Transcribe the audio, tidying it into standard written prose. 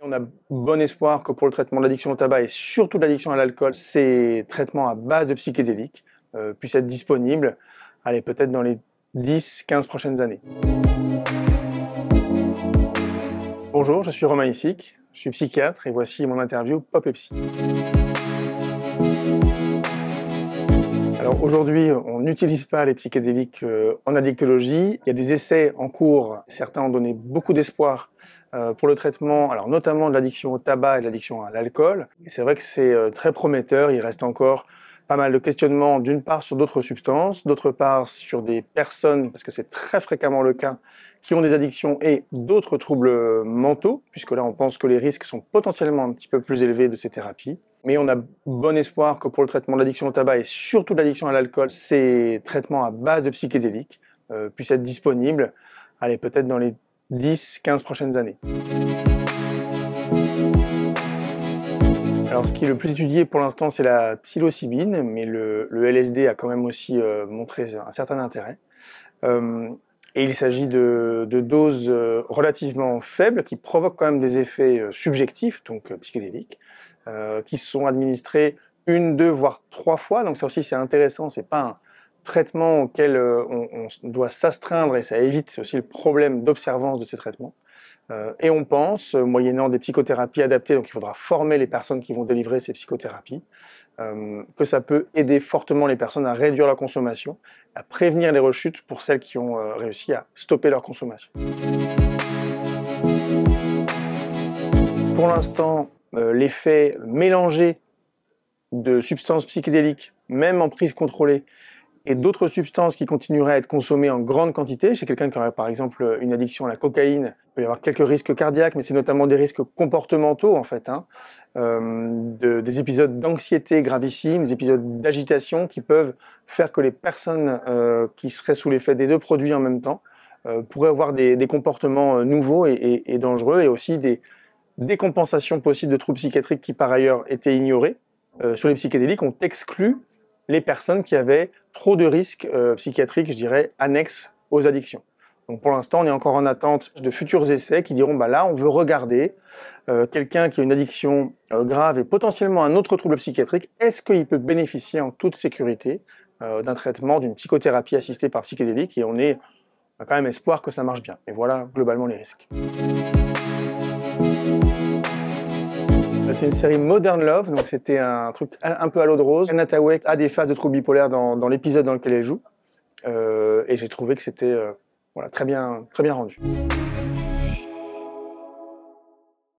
On a bon espoir que pour le traitement de l'addiction au tabac et surtout de l'addiction à l'alcool, ces traitements à base de psychédéliques puissent être disponibles, allez, peut-être dans les 10-15 prochaines années. Bonjour, je suis Romain Issik, je suis psychiatre et voici mon interview Pop et Psy. Alors aujourd'hui, on n'utilise pas les psychédéliques en addictologie. Il y a des essais en cours, certains ont donné beaucoup d'espoir pour le traitement, alors notamment de l'addiction au tabac et de l'addiction à l'alcool. Et c'est vrai que c'est très prometteur, il reste encore pas mal de questionnements, d'une part sur d'autres substances, d'autre part sur des personnes, parce que c'est très fréquemment le cas, qui ont des addictions et d'autres troubles mentaux, puisque là on pense que les risques sont potentiellement un petit peu plus élevés de ces thérapies. Mais on a bon espoir que pour le traitement de l'addiction au tabac et surtout de l'addiction à l'alcool, ces traitements à base de psychédéliques puissent être disponibles, allez, peut-être dans les 10-15 prochaines années. Alors, ce qui est le plus étudié pour l'instant, c'est la psilocybine, mais le LSD a quand même aussi montré un certain intérêt. Et il s'agit de doses relativement faibles qui provoquent quand même des effets subjectifs, donc psychédéliques, qui sont administrés 1, 2, voire 3 fois. Donc ça aussi, c'est intéressant. C'est pas un traitement auquel on doit s'astreindre et ça évite aussi le problème d'observance de ces traitements. Et on pense, moyennant des psychothérapies adaptées, donc il faudra former les personnes qui vont délivrer ces psychothérapies, que ça peut aider fortement les personnes à réduire leur consommation, à prévenir les rechutes pour celles qui ont réussi à stopper leur consommation. Pour l'instant, l'effet mélangé de substances psychédéliques, même en prise contrôlée, et d'autres substances qui continueraient à être consommées en grande quantité. Chez quelqu'un qui aurait par exemple une addiction à la cocaïne, il peut y avoir quelques risques cardiaques, mais c'est notamment des risques comportementaux en fait, des épisodes d'anxiété gravissimes, des épisodes d'agitation qui peuvent faire que les personnes qui seraient sous l'effet des deux produits en même temps pourraient avoir des comportements nouveaux et dangereux, et aussi des décompensations possibles de troubles psychiatriques qui par ailleurs étaient ignorés. Sur les psychédéliques, on exclut les personnes qui avaient trop de risques psychiatriques, je dirais, annexes aux addictions. Donc pour l'instant, on est encore en attente de futurs essais qui diront, bah là, on veut regarder quelqu'un qui a une addiction grave et potentiellement un autre trouble psychiatrique, est-ce qu'il peut bénéficier en toute sécurité d'un traitement, d'une psychothérapie assistée par psychédélique, et on a quand même espoir que ça marche bien. Et voilà globalement les risques. C'est une série Modern Love, donc c'était un truc un peu à l'eau de rose. Anne Hathaway a des phases de troubles bipolaires dans l'épisode dans lequel elle joue, et j'ai trouvé que c'était voilà, très bien rendu.